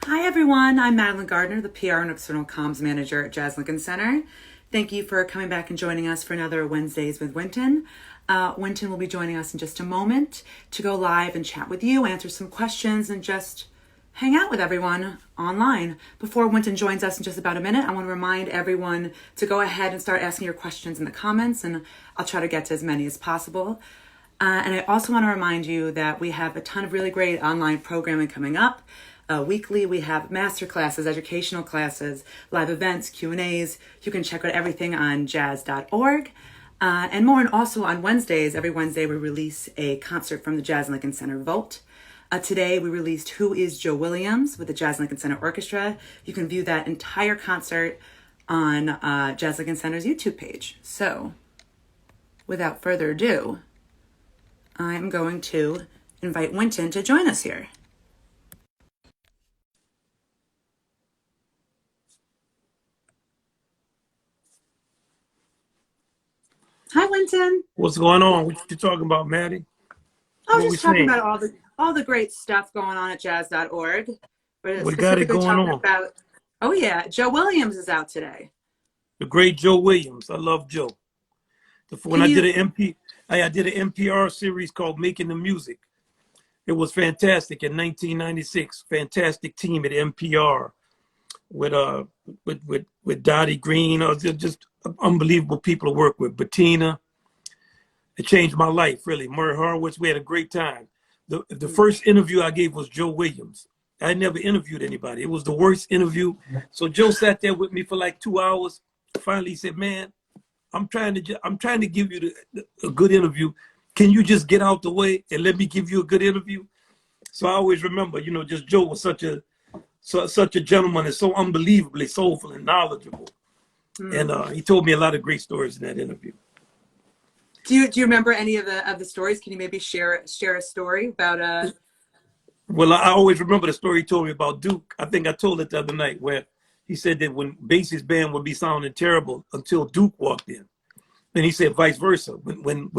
Hi everyone, I'm Madeline Gardner, the PR and External Comms Manager at Jazz Lincoln Center. Thank you for coming back and joining us for another Wednesdays with Wynton. Wynton will be joining us in just a moment to go live and chat with you, answer some questions, and just hang out with everyone online. Before Wynton joins us in just about a minute, I want to remind everyone to go ahead and start asking your questions in the comments, and I'll try to get to as many as possible. And I also want to remind you that we have a ton of really great online programming coming up. Weekly, we have master classes, educational classes, live events, Q&As. You can check out everything on jazz.org. And more, and also on Wednesdays, every Wednesday we release a concert from the Jazz Lincoln Center Vault. Today we released Who is Joe Williams with the Jazz Lincoln Center Orchestra. You can view that entire concert on Jazz Lincoln Center's YouTube page. So, without further ado, I'm going to invite Wynton to join us here. Hi, Wynton. What's going on? What you talking about, Maddie? I was just talking about all the great stuff going on at jazz.org. But what got it going on? Oh yeah, Joe Williams is out today. The great Joe Williams. I love Joe. When I did an NPR series called Making the Music. It was fantastic in 1996. Fantastic team at NPR with Dottie Green. Just unbelievable people to work with. Bettina. It changed my life, really. Murray Horowitz, we had a great time. The first interview I gave was Joe Williams. I never interviewed anybody. It was the worst interview. So Joe sat there with me for like 2 hours. Finally, he said, "Man, I'm trying to give you a good interview. Can you just get out the way and let me give you a good interview?" So I always remember, just Joe was such a gentleman and so unbelievably soulful and knowledgeable. And he told me a lot of great stories in that interview. Do you remember any of the stories? Can you maybe share a story about Well, I always remember the story he told me about Duke. I think I told it the other night, where he said that when Basie's band would be sounding terrible until Duke walked in. And he said vice versa. When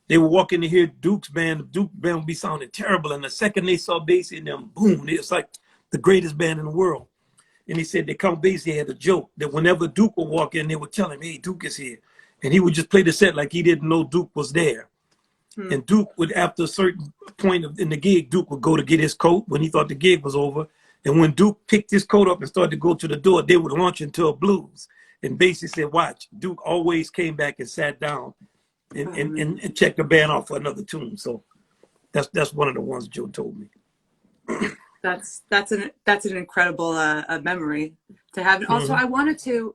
they would walk in to hear Duke band would be sounding terrible. And the second they saw Basie and them, boom, it's like the greatest band in the world. And he said that Count Basie had a joke that whenever Duke would walk in, they would tell him, "Hey, Duke is here." And he would just play the set like he didn't know Duke was there. And Duke would, after a certain point in the gig, Duke would go to get his coat when he thought the gig was over. And when Duke picked his coat up and started to go to the door, they would launch into a blues. And Basie said, "Watch." Duke always came back and sat down and checked the band off for another tune. So that's one of the ones Joe told me. That's an incredible memory to have. And also, I wanted to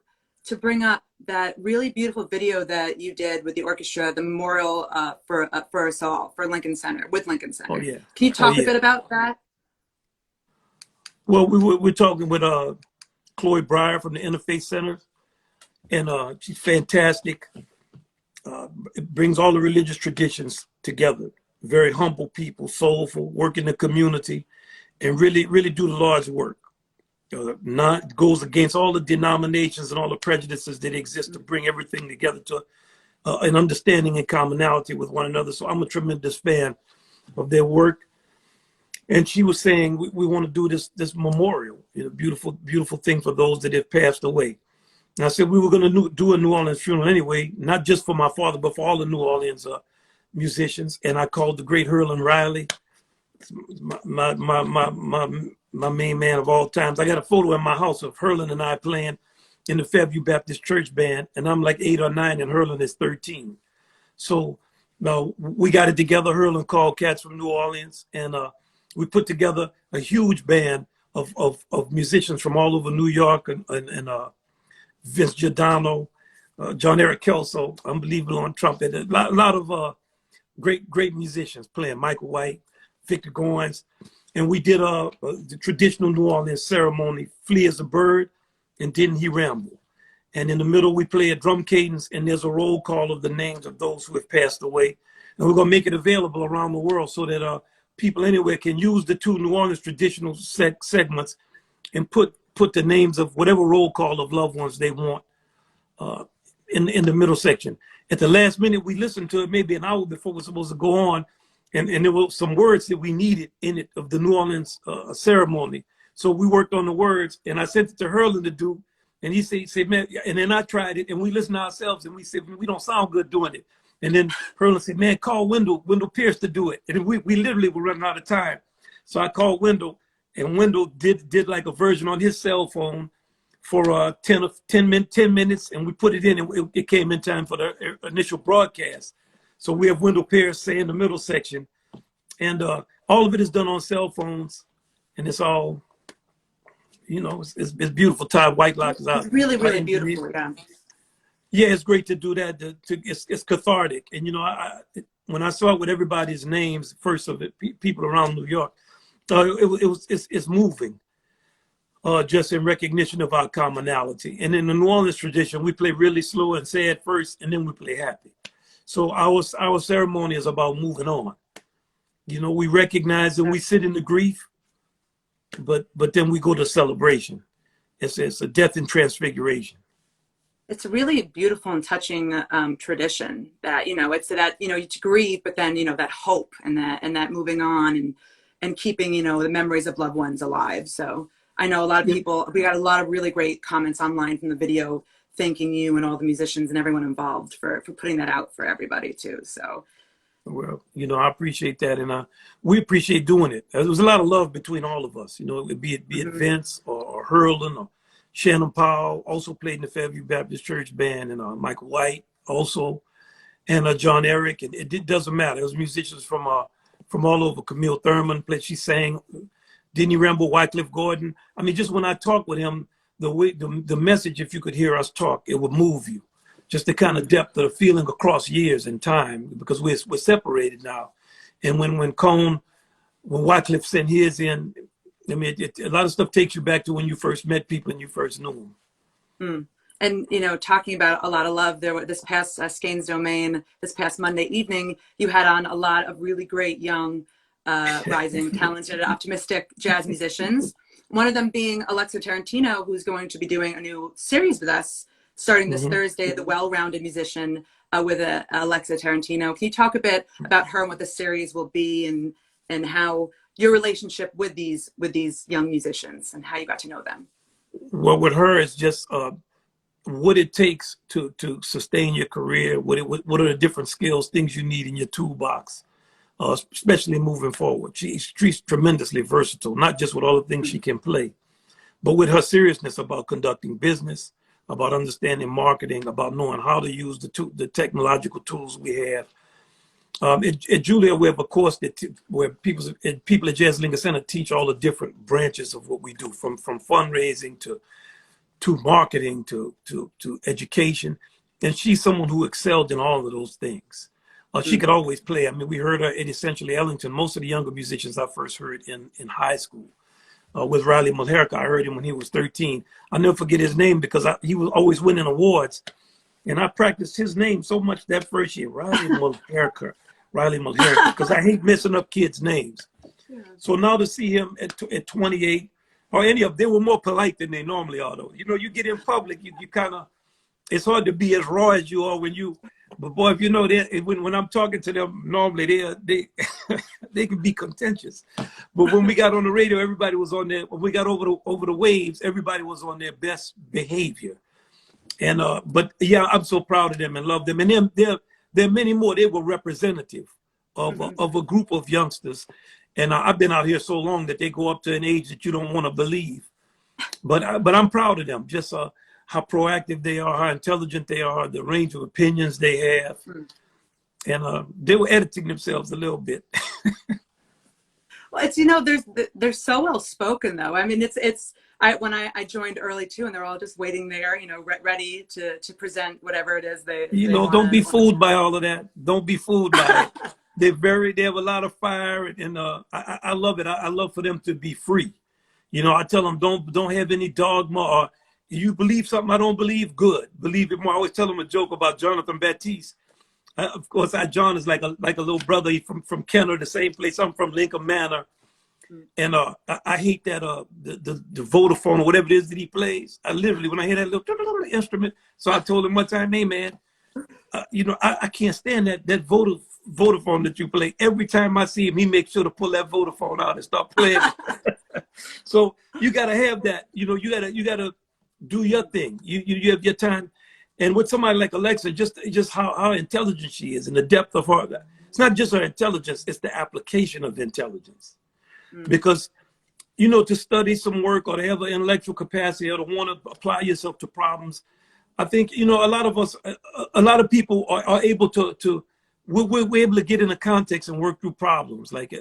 bring up that really beautiful video that you did with the orchestra, the memorial for us all, for Lincoln Center, with Lincoln Center. Oh, yeah. Can you talk a bit about that? Well, we're talking with Chloe Breyer from the Interfaith Center, and she's fantastic. It brings all the religious traditions together. Very humble people, soulful, work in the community, and really, really do the Lord's work. Goes against all the denominations and all the prejudices that exist to bring everything together to an understanding and commonality with one another. So I'm a tremendous fan of their work. And she was saying, we want to do this memorial, beautiful thing for those that have passed away. And I said we were going to do a New Orleans funeral anyway, not just for my father, but for all the New Orleans musicians. And I called the great Herlin Riley, my main man of all times. I got a photo in my house of Herlin and I playing in the Fairview Baptist Church band, and I'm like 8 or 9 and Herlin is 13. So now we got it together. Herlin called cats from New Orleans, and we put together a huge band of musicians from all over New York, and Vince Giordano, John Eric Kelso, unbelievable on trumpet. A lot of great musicians playing. Michael White, Victor Goines. And we did the traditional New Orleans ceremony, "Flee as a Bird," and "Didn't He Ramble." And in the middle, we play a drum cadence, and there's a roll call of the names of those who have passed away. And we're going to make it available around the world so that people anywhere can use the 2 New Orleans traditional segments and put the names of whatever roll call of loved ones they want in the middle section. At the last minute, we listened to it maybe an hour before we're supposed to go on. And there were some words that we needed in it of the New Orleans ceremony. So we worked on the words, and I sent it to Hurlin to do. And he said, man, and then I tried it, and we listened to ourselves, and we said, we don't sound good doing it. And then Hurlin said, man, call Wendell Pierce to do it. And we literally were running out of time. So I called Wendell, and Wendell did like a version on his cell phone for 10 minutes, and we put it in, and it came in time for the initial broadcast. So we have Wendell Pierce saying the middle section, and all of it is done on cell phones, and it's all, it's beautiful. Todd Whitelock is out. It's really, really beautiful. Yeah, it's great to do that. It's cathartic, and when I saw it with everybody's names, first of it, people around New York, it's moving. Just in recognition of our commonality. And in the New Orleans tradition, we play really slow and sad first, and then we play happy. So our ceremony is about moving on. We recognize and we sit in the grief, but then we go to celebration. It's a death and transfiguration. It's a really beautiful and touching tradition that, it's that, you grieve, but then, that hope and that moving on and keeping, the memories of loved ones alive. So I know a lot of people, we got a lot of really great comments online from the video, thanking you and all the musicians and everyone involved for putting that out for everybody too. So. Well, I appreciate that. And we appreciate doing it. There was a lot of love between all of us, be it Vince or Hurlin or Shannon Powell, also played in the Fairview Baptist Church Band, and Michael White also, and John Eric. And it doesn't matter. It was musicians from all over. Camille Thurman played, she sang. Denny Rambo, Wycliffe Gordon. I mean, just when I talk with him, the message, if you could hear us talk, it would move you. Just the kind of depth of the feeling across years and time, because we're separated now. And when Wycliffe sent his in, I mean, a lot of stuff takes you back to when you first met people and you first knew them. And, talking about a lot of love, this past Skeins Domain, this past Monday evening, you had on a lot of really great young, rising, talented, optimistic jazz musicians. One of them being Alexa Tarantino, who's going to be doing a new series with us starting this Thursday, The Well-Rounded Musician with Alexa Tarantino. Can you talk a bit about her and what the series will be and how your relationship with these young musicians and how you got to know them? Well, with her, it's just what it takes to sustain your career. What are the different skills, things you need in your toolbox, especially moving forward. She's tremendously versatile, not just with all the things she can play, but with her seriousness about conducting business, about understanding marketing, about knowing how to use the technological tools we have. At Julia, we have a course where people at Jazz Lincoln Center teach all the different branches of what we do, from fundraising to marketing to education. And she's someone who excelled in all of those things. She could always play. I mean, we heard her at Essentially Ellington. Most of the younger musicians I first heard in high school. With Riley Mulherka, I heard him when he was 13. I'll never forget his name because he was always winning awards. And I practiced his name so much that first year, Riley Mulherka, because I hate messing up kids' names. Yeah. So now to see him at 28, or any of, they were more polite than they normally are, though. You get in public, you kind of, it's hard to be as raw as you are but boy, if when I'm talking to them, normally they they can be contentious. But when we got on the radio, everybody was on when we got over the waves, everybody was on their best behavior. And but yeah, I'm so proud of them and love them. And there are many more. They were representative of a group of youngsters. And I've been out here so long that they go up to an age that you don't want to believe. But I'm proud of them. Just how proactive they are, how intelligent they are, the range of opinions they have. And they were editing themselves a little bit. Well, it's, they're so well spoken though. I mean, when I joined early too, and they're all just waiting there, ready to present whatever it is they don't be fooled by all of that. Don't be fooled by it. They have a lot of fire, and I love it. I love for them to be free. I tell them, don't have any dogma, or you believe something I don't believe, good. Believe it more. I always tell them a joke about Jonathan Baptiste. Of course, John is like a little brother. He's from Kenner, the same place. I'm from Lincoln Manor. And I hate that the Vodafone or whatever it is that he plays. I literally, when I hear that little instrument, so I told him one time, hey man, I can't stand that Vodafone that you play. Every time I see him, he makes sure to pull that Vodafone out and start playing it. So you got to have that. You got to do your thing. You have your time. And with somebody like Alexa, just how intelligent she is and the depth of her. It's not just her intelligence; it's the application of intelligence. Because to study some work or to have an intellectual capacity or to want to apply yourself to problems, I think a lot of us, a lot of people are able to we're able to get in a context and work through problems. Like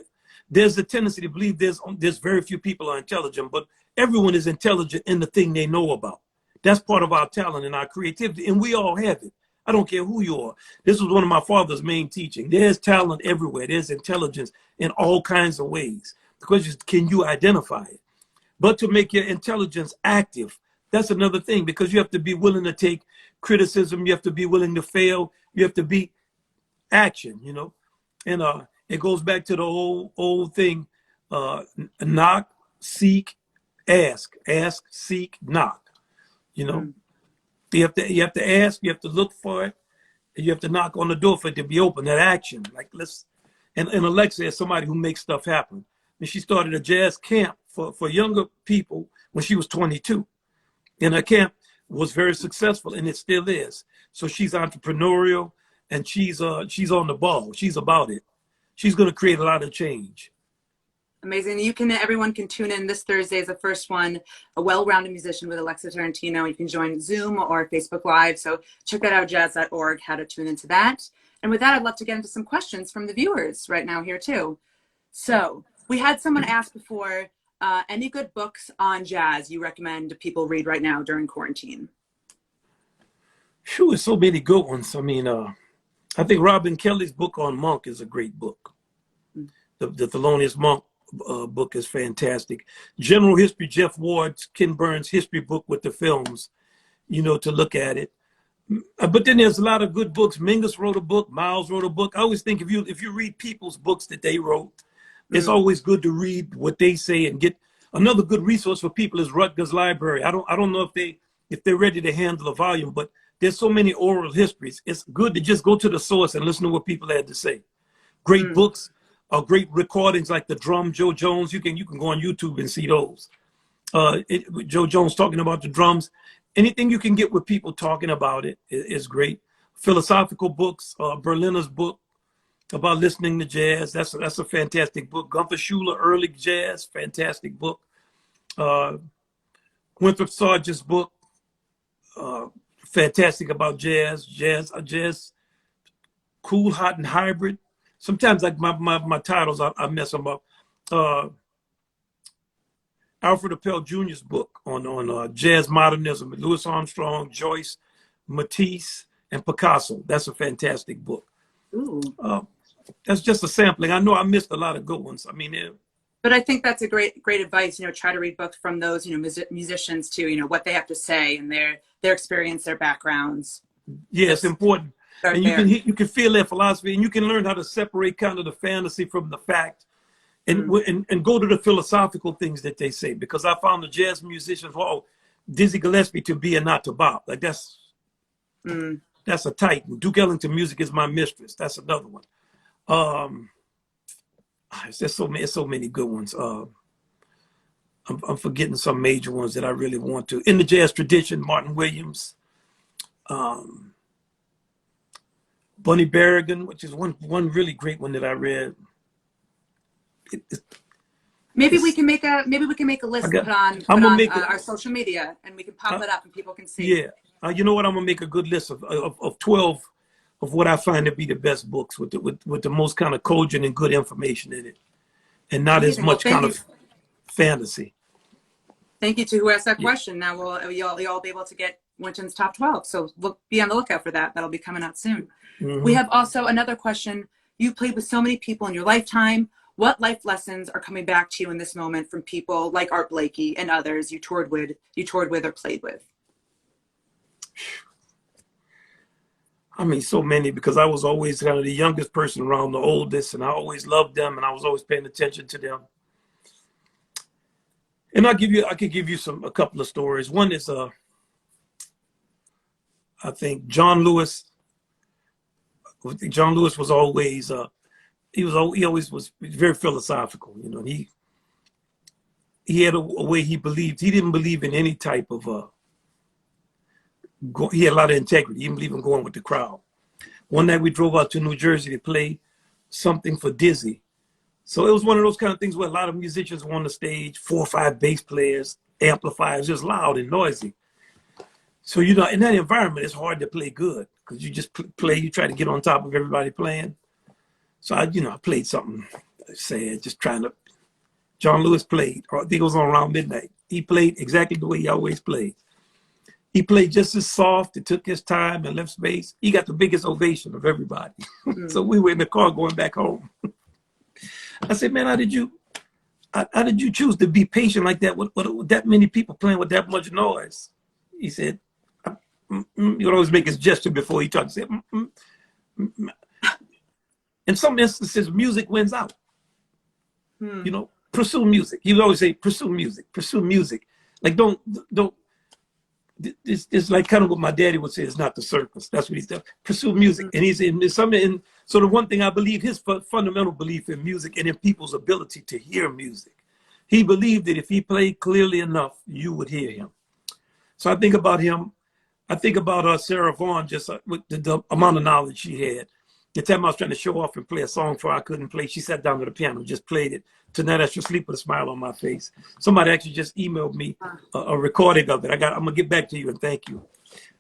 there's a tendency to believe there's very few people are intelligent, but everyone is intelligent in the thing they know about. That's part of our talent and our creativity, and we all have it. I don't care who you are. This was one of my father's main teaching. There's talent everywhere. There's intelligence in all kinds of ways. The question is, can you identify it? But to make your intelligence active, that's another thing, because you have to be willing to take criticism. You have to be willing to fail. You have to be action, And it goes back to the old thing, knock, seek, ask, seek, knock. You have to ask, you have to look for it, and you have to knock on the door for it to be open. That action, like and Alexa is somebody who makes stuff happen. And she started a jazz camp for younger people when she was 22, and her camp was very successful, and it still is. So she's entrepreneurial, and she's on the ball. She's about it. She's going to create a lot of change. Amazing. Everyone can tune in this Thursday is the first one, a well-rounded musician with Alexa Tarantino. You can join Zoom or Facebook Live. So check that out, jazz.org, how to tune into that. And with that, I'd love to get into some questions from the viewers right now here too. So we had someone ask before, any good books on jazz you recommend people read right now during quarantine? Sure, there's so many good ones. I mean, I think Robin Kelly's book on Monk is a great book. The Thelonious Monk book is fantastic. General History, Jeff Ward's, Ken Burns' history book with the films, to look at it. But then there's a lot of good books. Mingus wrote a book. Miles wrote a book. I always think if you read people's books that they wrote, it's always good to read what they say and get. Another good resource for people is Rutgers Library. I don't know if they're ready to handle a volume, but there's so many oral histories. It's good to just go to the source and listen to what people had to say. Great books. Great recordings like the drum, Joe Jones. You can go on YouTube and see those. Joe Jones talking about the drums. Anything you can get with people talking about it is great. Philosophical books, Berliner's book about listening to jazz. That's a fantastic book. Gunther Schuller, Early Jazz, fantastic book. Winthrop Sargent's book, fantastic about jazz, cool, hot, and hybrid. Sometimes like my titles, I mess them up. Alfred Appel Jr.'s book on jazz modernism, Louis Armstrong, Joyce, Matisse, and Picasso. That's a fantastic book. That's just a sampling. I know I missed a lot of good ones. I mean, but I think that's a great advice. Try to read books from those musicians too. What they have to say and their experience, their backgrounds. Yeah, it's important. And you can feel their philosophy, and you can learn how to separate kind of the fantasy from the fact, and go to the philosophical things that they say. Because I found the jazz musicians, Dizzy Gillespie to be and not to bop. Like that's a titan. Duke Ellington, music is my mistress. That's another one. There's so many good ones. I'm forgetting some major ones that I really want to. In the jazz tradition, Martin Williams. Bunny Berrigan, which is one really great one that I read. Maybe we can make a list put on our social media, and we can pop it up and people can see. Yeah, you know what? I'm gonna make a good list of 12 of what I find to be the best books with the most kind of cogent and good information in it, and not as much kind of fantasy. Thank you to who asked that question. Now you'll be able to get Wynton's top 12. So be on the lookout for that. That'll be coming out soon. We have also another question. You played with so many people in your lifetime. What life lessons are coming back to you in this moment from people like Art Blakey and others you toured with or played with? I mean, so many, because I was always kind of the youngest person around the oldest, and I always loved them, and I was always paying attention to them. And I could give you a couple of stories. One is I think John Lewis. John Lewis was always he always was very philosophical. He he had a way he believed. He didn't believe in any type of he had a lot of integrity. He didn't believe in going with the crowd. One night we drove out to New Jersey to play something for Dizzy. So it was one of those kind of things where a lot of musicians were on the stage, 4 or 5 bass players, amplifiers, just loud and noisy. So, you know, in that environment, it's hard to play good because you just play, you try to get on top of everybody playing. So, I played something sad, just trying to. John Lewis played, or I think it was on around midnight. He played exactly the way he always played. He played just as soft. It took his time and left space. He got the biggest ovation of everybody. So we were in the car going back home. I said, man, how did you choose to be patient like that with that many people playing with that much noise? He said, he would always make his gesture before he talked. He said, in some instances, music wins out. You know, pursue music. He would always say, pursue music, pursue music. Like, don't. It's like kind of what my daddy would say, it's not the circus. That's what he said. Pursue music. And he said, so the one thing I believe, his fundamental belief in music and in people's ability to hear music, he believed that if he played clearly enough, you would hear him. So I think about him. I think about Sarah Vaughan, just with the amount of knowledge she had. The time I was trying to show off and play a song for her I couldn't play, she sat down to the piano, just played it. Tonight I should sleep with a smile on my face. Somebody actually just emailed me a recording of it. I'm gonna get back to you and thank you.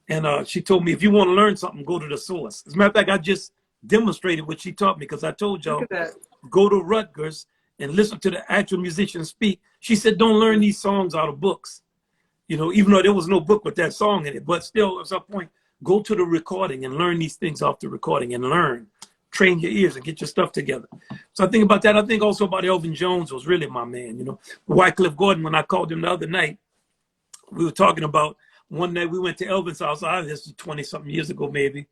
And she told me, if you want to learn something, go to the source. As a matter of fact, I just demonstrated what she taught me because I told y'all, go to Rutgers and listen to the actual musicians speak. She said, don't learn these songs out of books. You know, even though there was no book with that song in it, but still at some point, go to the recording and learn these things off the recording and learn. Train your ears and get your stuff together. So I think about that. I think also about Elvin Jones was really my man, you know. Wycliffe Gordon, when I called him the other night, we were talking about one night we went to Elvin's house. This was 20-something years ago, maybe.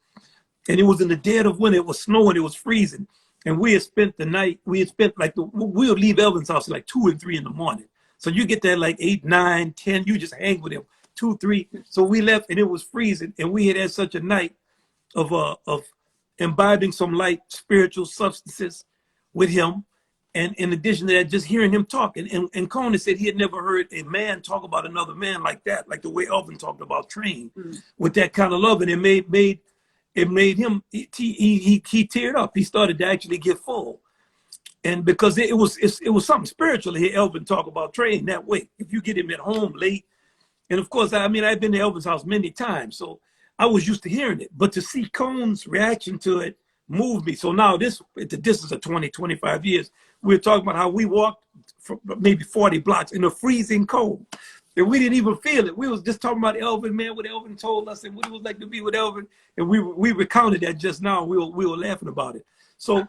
And it was in the dead of winter. It was snowing. It was freezing. And we had spent the night, we would leave Elvin's house at like 2 and 3 in the morning. So you get there like 8, 9, 10, you just hang with him, 2, 3. So we left and it was freezing. And we had such a night of imbibing some light spiritual substances with him. And in addition to that, just hearing him talk. And Conan said he had never heard a man talk about another man like that, like the way Elvin talked about Train, with that kind of love. And it made him, he teared up. He started to actually get full. And because it was something spiritual to hear Elvin talk about Train that way. If you get him at home late. And of course, I've been to Elvin's house many times, so I was used to hearing it. But to see Cone's reaction to it moved me. So now this, at the distance of 20, 25 years, we're talking about how we walked for maybe 40 blocks in the freezing cold. And we didn't even feel it. We was just talking about Elvin, man, what Elvin told us and what it was like to be with Elvin. And we recounted that just now. We were laughing about it. So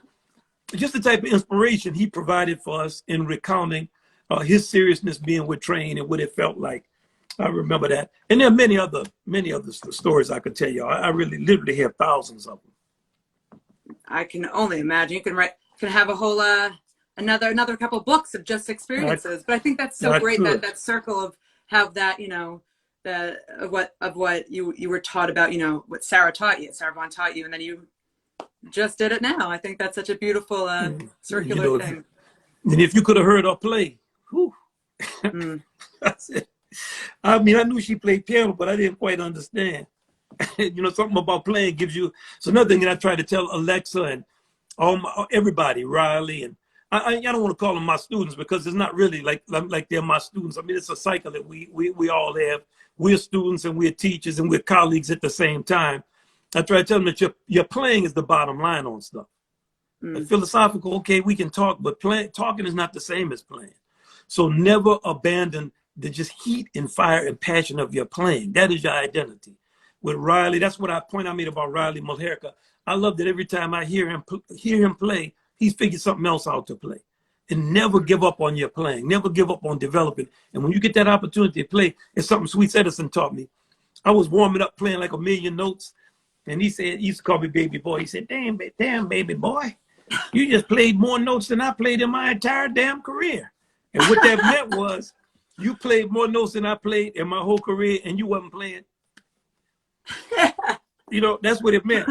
just the type of inspiration he provided for us in recounting his seriousness being with Train and what it felt like. I remember that. And there are many other stories I could tell you. I really literally have thousands of them. I can only imagine. You can have a whole another couple books of just experiences. But I think that's so great that circle of how that, you know, of what you were taught about, you know, what Sarah Vaughan taught you, and then you just did it now. I think that's such a beautiful circular thing. And if you could have heard her play, whew. That's it. I mean, I knew she played piano, but I didn't quite understand. You know, something about playing gives you. So another thing that I try to tell Alexa and everybody, Riley, and I don't want to call them my students because it's not really like they're my students. I mean, it's a cycle that we all have. We're students and we're teachers and we're colleagues at the same time. I try to tell them that your playing is the bottom line on stuff. Like philosophical, okay, we can talk, but talking is not the same as playing. So never abandon the just heat and fire and passion of your playing. That is your identity. With Riley, that's what I made about Riley Mulherka. I love that every time I hear him play, he's figured something else out to play. And never give up on your playing. Never give up on developing. And when you get that opportunity to play, it's something Sweet Edison taught me. I was warming up playing like a million notes. And he used to call me baby boy. He said, damn baby boy, you just played more notes than I played in my entire damn career. And what that meant was, you played more notes than I played in my whole career, and you wasn't playing. You know, that's what it meant.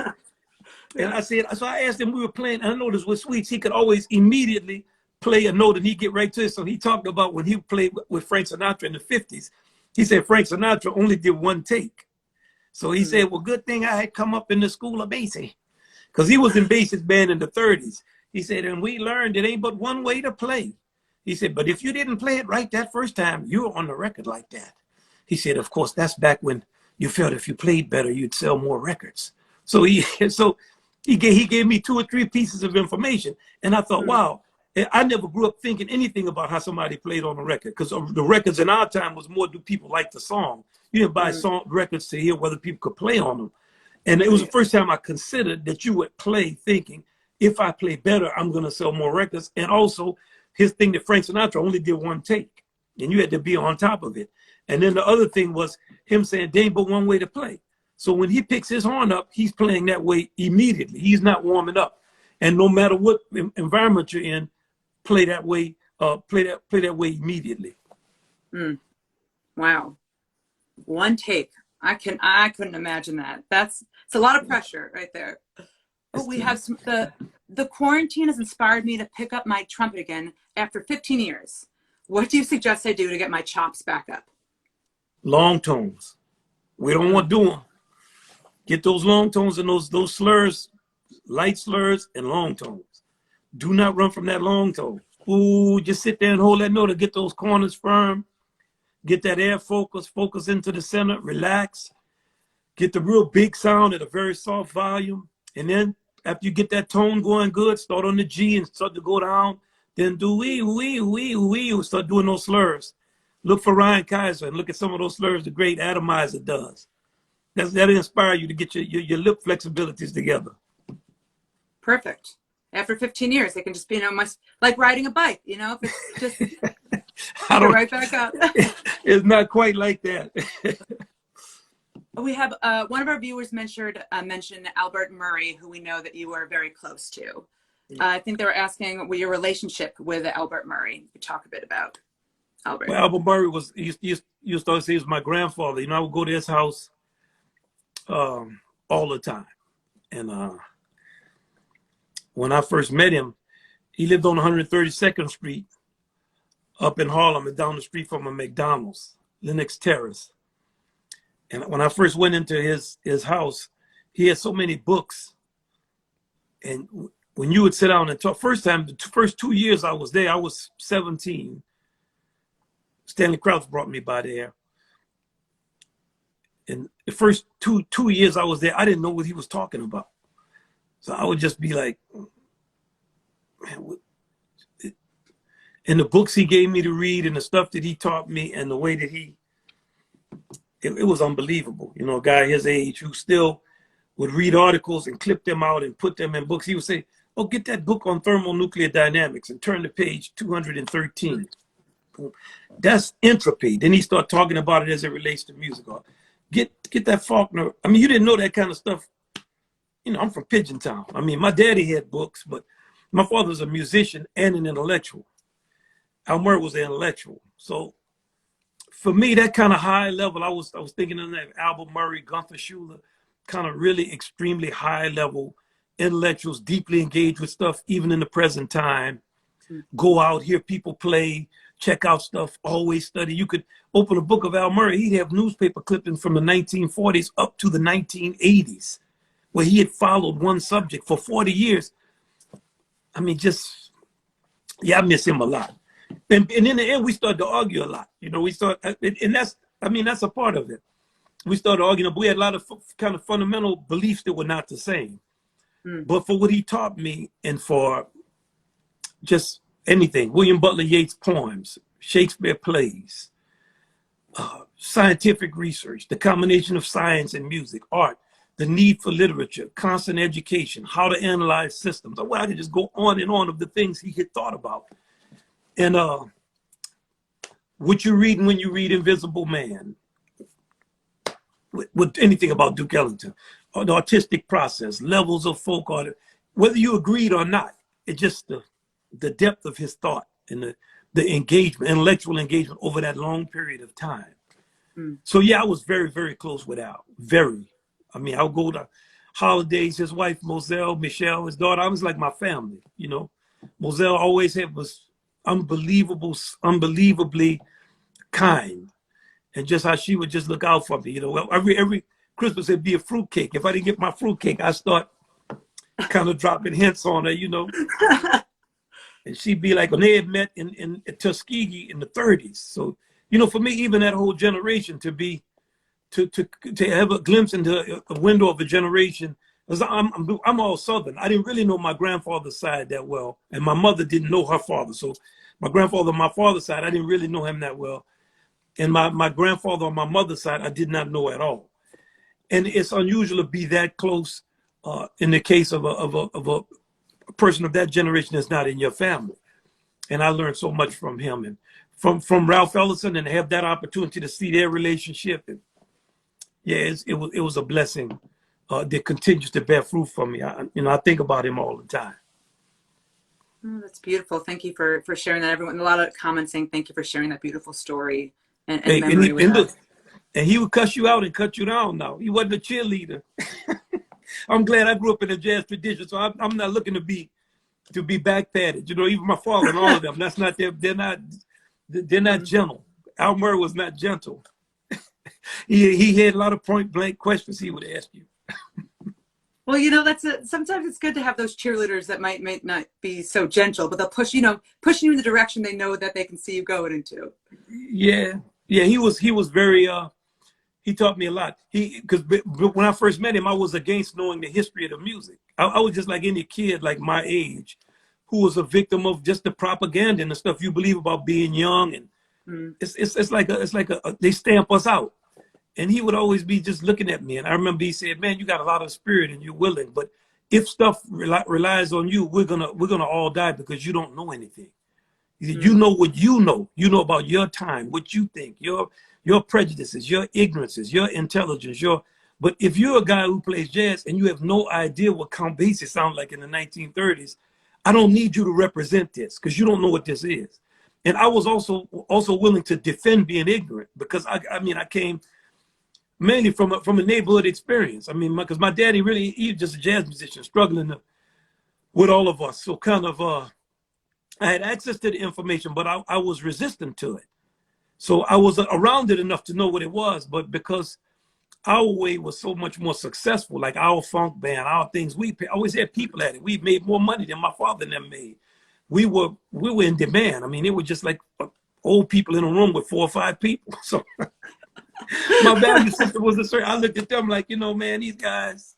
And I said, so I asked him, we were playing, and I noticed with Sweets, he could always immediately play a note and he get right to it. So he talked about when he played with Frank Sinatra in the 50s. He said Frank Sinatra only did one take. So he said, well, good thing I had come up in the school of Basie, because he was in Basie's band in the 30s. He said, and we learned it ain't but one way to play. He said, but if you didn't play it right that first time, you were on the record like that. He said, of course, that's back when you felt if you played better, you'd sell more records. So he gave me 2 or 3 pieces of information. And I thought, wow, I never grew up thinking anything about how somebody played on a record, because the records in our time was more, do people like the song? You didn't buy song records to hear whether people could play on them. And it was the first time I considered that you would play thinking, if I play better, I'm going to sell more records. And also his thing that Frank Sinatra only did one take, and you had to be on top of it. And then the other thing was him saying, there ain't but one way to play. So when he picks his horn up, he's playing that way immediately. He's not warming up. And no matter what environment you're in, play that way, play that way immediately. Wow. One take. I couldn't imagine that. It's a lot of pressure right there. Oh, we have some, the quarantine has inspired me to pick up my trumpet again after 15 years. What do you suggest I do to get my chops back up? Long tones. We don't want to do them. Get those long tones and those slurs, light slurs and long tones. Do not run from that long tone. Ooh, just sit there and hold that note and get those corners firm. Get that air focus into the center, relax. Get the real big sound at a very soft volume. And then after you get that tone going good, start on the G and start to go down. Then do wee, wee, wee, wee, start doing those slurs. Look for Ryan Kaiser and look at some of those slurs the great atomizer does. That'll inspire you to get your lip flexibilities together. Perfect. After 15 years, they can just be, like riding a bike, if it's just right back up. It's not quite like that. We have one of our viewers mentioned Albert Murray, who we know that you are very close to. I think they were asking what your relationship with Albert Murray. You talk a bit about Albert. Well, Albert Murray was, used to say he was my grandfather. I would go to his house all the time. And when I first met him, he lived on 132nd Street up in Harlem and down the street from a McDonald's, Lenox Terrace. And when I first went into his house, he had so many books. And when you would sit down and talk, the first 2 years I was there, I was 17. Stanley Crouch brought me by there. And the first two years I was there, I didn't know what he was talking about. So I would just be like, man, what? And the books he gave me to read and the stuff that he taught me and the way that it was unbelievable. A guy his age who still would read articles and clip them out and put them in books. He would say, oh, get that book on thermonuclear dynamics and turn to page 213. That's entropy. Then he started talking about it as it relates to music. Get that Faulkner. You didn't know that kind of stuff. I'm from Pigeon Town. My daddy had books, but my father was a musician and an intellectual. Al Murray was an intellectual. So for me, that kind of high level, I was thinking of that Albert Murray, Gunther Schuller, kind of really extremely high level intellectuals, deeply engaged with stuff, even in the present time. Go out, hear people play, check out stuff, always study. You could open a book of Al Murray. He'd have newspaper clippings from the 1940s up to the 1980s, where he had followed one subject for 40 years. I miss him a lot. And in the end, we started to argue a lot. And that's a part of it. We started arguing, but we had a lot of kind of fundamental beliefs that were not the same. But for what he taught me and for just anything, William Butler Yeats' poems, Shakespeare plays, scientific research, the combination of science and music, art, the need for literature, constant education, how to analyze systems. I could just go on and on of the things he had thought about. And what you're reading when you read Invisible Man, with anything about Duke Ellington, or the artistic process, levels of folk art, whether you agreed or not, it's just the depth of his thought and the engagement, intellectual engagement over that long period of time. So yeah, I was very, very close with Al. Very. I would go to holidays, his wife, Moselle, Michelle, his daughter, I was like my family, Moselle always unbelievably kind, and just how she would just look out for me. You know, every Christmas it'd be a fruitcake. If I didn't get my fruitcake, I start kind of dropping hints on her, you know. And she'd be like, when they had met in Tuskegee in the 30s. So, you know, for me, even that whole generation to have a glimpse into a window of a generation, because I'm all Southern. I didn't really know my grandfather's side that well, and my mother didn't know her father. So my grandfather on my father's side, I didn't really know him that well. And my grandfather on my mother's side, I did not know at all. And it's unusual to be that close in the case of a person of that generation that's not in your family. And I learned so much from him and from Ralph Ellison, and have that opportunity to see their relationship. And yeah, it was a blessing that continues to bear fruit for me. I think about him all the time. Oh, that's beautiful. Thank you for sharing that, everyone. A lot of comments saying thank you for sharing that beautiful story and memory with us. And he would cuss you out and cut you down now. He wasn't a cheerleader. I'm glad I grew up in a jazz tradition, so I'm not looking to be back patted. You know, even my father and all of them. That's not they're not gentle. Al Murray was not gentle. he had a lot of point blank questions he would ask you. Well, you know, sometimes it's good to have those cheerleaders that might not be so gentle, but they'll push you in the direction they know that they can see you going into. Yeah. He was very he taught me a lot. Because when I first met him, I was against knowing the history of the music. I was just like any kid like my age who was a victim of just the propaganda and the stuff you believe about being young. And it's like they stamp us out. And he would always be just looking at me. And I remember he said, man, you got a lot of spirit and you're willing. But if stuff relies on you, we're gonna all die because you don't know anything. You know what you know. You know about your time, what you think, your prejudices, your ignorances, your intelligence, but if you're a guy who plays jazz and you have no idea what Count Basie sounded like in the 1930s, I don't need you to represent this because you don't know what this is. And I was also willing to defend being ignorant because I came mainly from a neighborhood experience. I mean, because my daddy he was just a jazz musician struggling with all of us. So kind of I had access to the information, but I was resistant to it. So I was around it enough to know what it was, but because our way was so much more successful, like our funk band, our things, we always had people at it. We made more money than my father and them made. We were in demand. I mean, it was just like old people in a room with 4 or 5 people. So my value system was a certain. I looked at them like, man, these guys,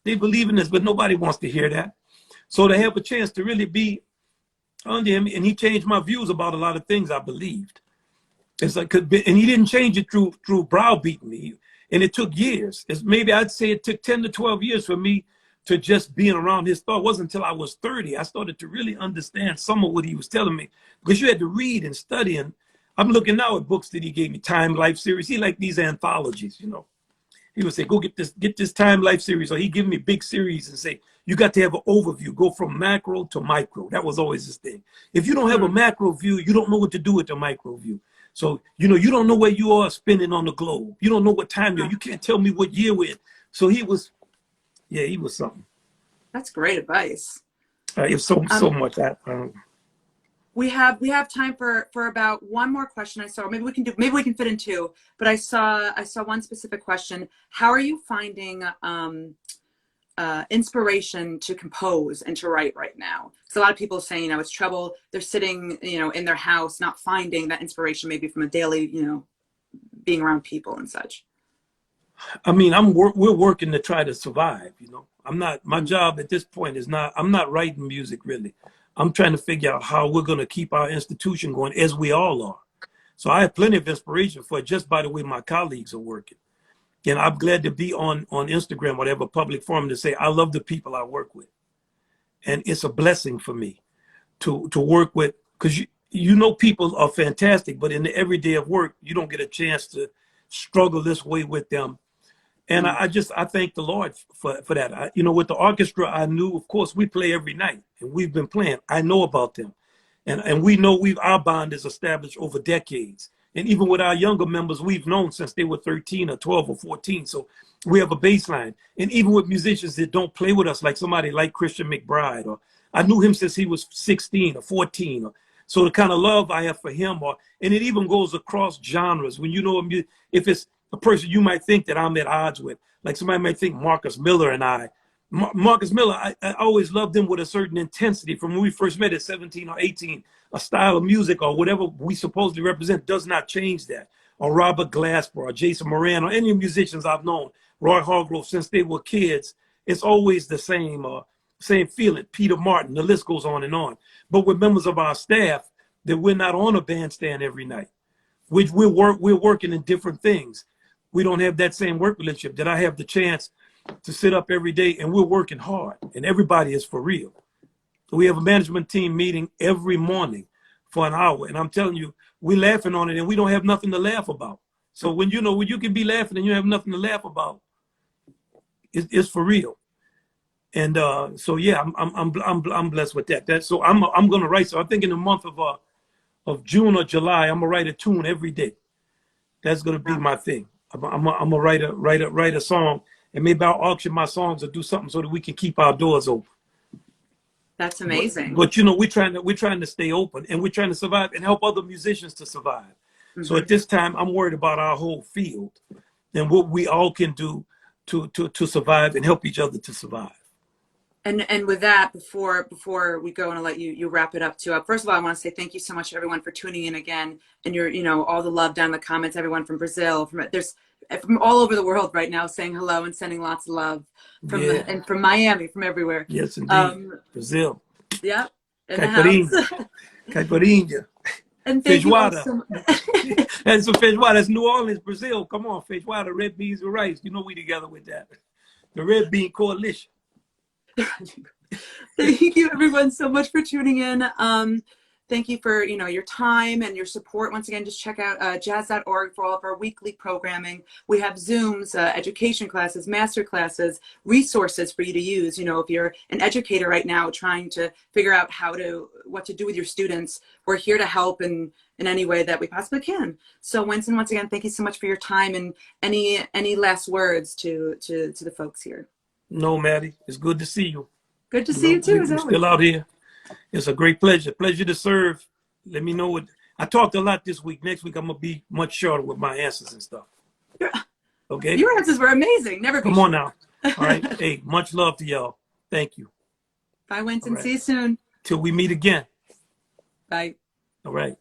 they believe in this, but nobody wants to hear that. So to have a chance to really be under him, and he changed my views about a lot of things I believed. It's like, and he didn't change it through browbeating me, and it took years. Maybe I'd say it took 10 to 12 years for me to just being around his thought. It wasn't until I was 30 I started to really understand some of what he was telling me, because you had to read and study. And I'm looking now at books that he gave me, Time Life series. He liked these anthologies, He would say, go get this Time Life series. Or he'd give me big series and say, you got to have an overview, go from macro to micro. That was always his thing. If you don't have a macro view, you don't know what to do with the micro view. So, you don't know where you are spinning on the globe. You don't know what time you're. You can't tell me what year we're in. So he was something. That's great advice. It's so much. We have time for about one more question. I saw maybe we can fit in 2, but I saw one specific question. How are you finding inspiration to compose and to write right now? So a lot of people saying, it's trouble. They're sitting, in their house, not finding that inspiration, maybe from a daily, being around people and such. I mean, we're working to try to survive. My job at this point is not. I'm not writing music really. I'm trying to figure out how we're going to keep our institution going, as we all are. So I have plenty of inspiration for it just by the way my colleagues are working. And I'm glad to be on Instagram, whatever public forum, to say I love the people I work with. And it's a blessing for me to work with, because people are fantastic, but in the everyday of work, you don't get a chance to struggle this way with them. And I thank the Lord for that. With the orchestra, I knew, of course, we play every night, and we've been playing. I know about them. And we know our bond is established over decades. And even with our younger members, we've known since they were 13 or 12 or 14. So we have a baseline. And even with musicians that don't play with us, like somebody like Christian McBride, or I knew him since he was 16 or 14. So the kind of love I have for him, and it even goes across genres. When if it's a person you might think that I'm at odds with, like somebody might think Marcus Miller and I. Marcus Miller, I always loved him with a certain intensity from when we first met at 17 or 18. A style of music or whatever we supposedly represent does not change that. Or Robert Glasper or Jason Moran or any musicians I've known, Roy Hargrove, since they were kids, it's always the same feeling. Peter Martin, the list goes on and on. But with members of our staff, that we're not on a bandstand every night. We're working in different things. We don't have that same work relationship that I have the chance to sit up every day, and we're working hard, and everybody is for real. So we have a management team meeting every morning for an hour, and I'm telling you, we're laughing on it, and we don't have nothing to laugh about. So when you can be laughing and you have nothing to laugh about, it's for real. And so yeah, I'm blessed with that. So I'm gonna write. So I think in the month of June or July, I'm gonna write a tune every day. That's gonna be my thing. I'm gonna write a song, and maybe I'll auction my songs or do something so that we can keep our doors open. That's amazing. But we're trying to stay open, and we're trying to survive and help other musicians to survive. Mm-hmm. So at this time, I'm worried about our whole field and what we all can do to survive and help each other to survive. And with that, before we go and I'll let you wrap it up too. First of all, I want to say thank you so much to everyone for tuning in again, and all the love down in the comments. Everyone from Brazil, from all over the world right now saying hello and sending lots of love and from Miami, from everywhere. Yes, indeed. Brazil. Yeah. Caipirinha. And thank you all so much. That's some feijoada. That's New Orleans, Brazil. Come on, feijoada, red beans and rice. We together with that. The Red Bean Coalition. Thank you everyone so much for tuning in. Thank you for your time and your support. Once again, just check out jazz.org for all of our weekly programming. We have Zooms, education classes, master classes, resources for you to use. If you're an educator right now trying to figure out what to do with your students, we're here to help in any way that we possibly can. So Wynton, once again, thank you so much for your time, and any last words to the folks here. No, Maddie, it's good to see you. Good to see you too. We're still out here. It's a great pleasure to serve. Let me know I talked a lot this week. Next week I'm gonna be much shorter with my answers and stuff. Okay. Your answers were amazing. Never. Come on now. All right. Hey, much love to y'all. Thank you. Bye, Wynton. Right. See you soon. Till we meet again. Bye. All right.